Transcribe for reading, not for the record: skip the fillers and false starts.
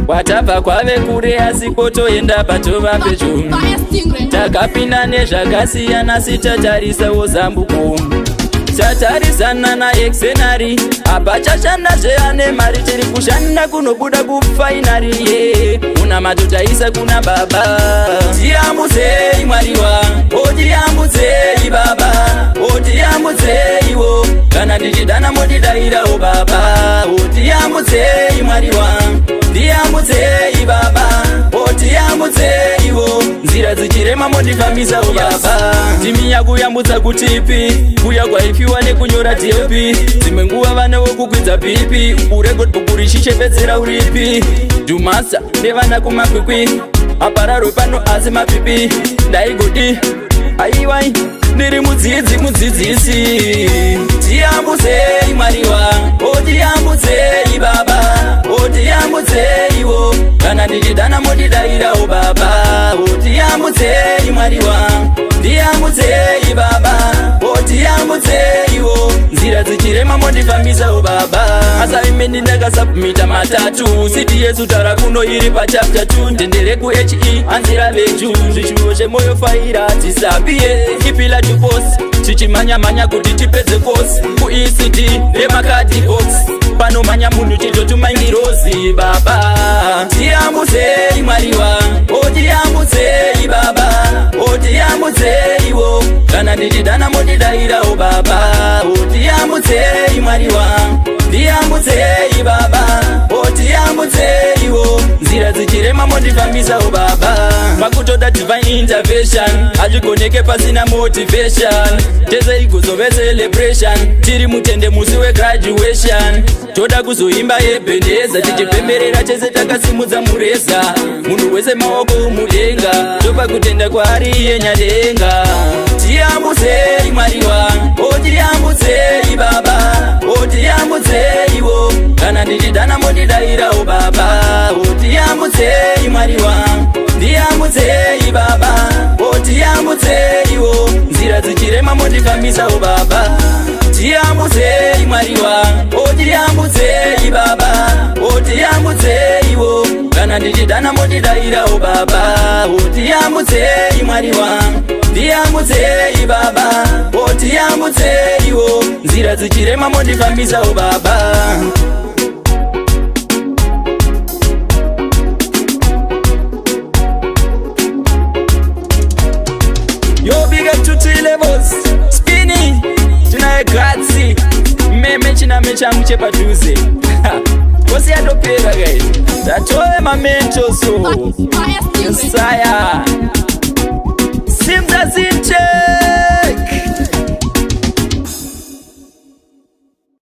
Watabva kwave kure asi kotoenda patova pedyo. Takapinda nezvakasiyana sitatarisavo zambuko. Tatarisana naexenari apa chashanda zveane mari tiri kushanda kunobuda kufainari una matotaisa kuna baba. Tiyambudzei mwariwa, otiyambudzei baba, otiyambudzeiwo kana ndichidana motidayirawo baba. Otiyambudzei mwariwa, tiyambudzei baba, otiyambudzeiwo nzira dzichirema motifambisawo baba. Timi yakuyambudza kutipi, kuya kwaipiwa nekunyora tipi, dzimwe nguva vane vokukwidza pipi, uregotbukuri chichepedzera uripi. Dhumasa nevana kumakwikwi apararwe pano asi mapipi. Ndaigoti aiwai ndiri mudzidzisi. Tiyambudzei mwariwa, otiyambudzei baba, otiyambudzeiwo kana ndichidana motidayirawo baba. Otiyambudzei mwariwa, tiyambudzei baba, otiyambudzeiwo nzira dzichirema motifambisawo baba. Asaimeni ndakasabmita matatu, siti yesu tara kuno iri pachapta 2. Ndendere ku HE anzira veju, zvishuwo zvemoyo faira tisabiye. Ipila tuposi tichimanya kuti tipedze kosi ku ECD nemakadi box. Pano manya munhu chitotumaingirozi baba. Tiyambudzei mwariwa, otiyambudzei baba, otiyambudzeiwo kana ndichidana motidayirawo baba. Otiyambudzei mwariwa, tiyambudzei baba, otiyambudzeiwo nzira dzichirema motifambisawo baba. Pakutoda divine intervention, hazvigoneke pasina motivation. Tese igozove celebration, tiri mutende musi wegraduation. Toda kuzoimba yebheneza, tichipemberera chese takasimudza mureza. Munhu wese maoko mudenga, topa kutenda kwaari yenyadenga. Tiyambudzei mwariwa, otiyambudzei baba, otiyambudzeiwo kana ndichidana motidayirawo baba. Otiyambudzei mwariwa, tiyambudzei baba, otiyambudzeiwo nzira dzichirema motifambisawo baba. Tiyambudzei mwariwa, otiyambudzei baba, otiyambudzeiwo kana ndichidana motidayirawo baba. Otiyambudzei mwariwa, tiyambudzei baba, otiyambudzeiwo nzira dzichirema motifambisawo baba. Yo, big up to 3 levels. Spinny, tunaye Gratzi. Meme china mechangu chepadhuze. Kosi yatopera guys. Tatoe mamento so. Yesaya. Simza zinche.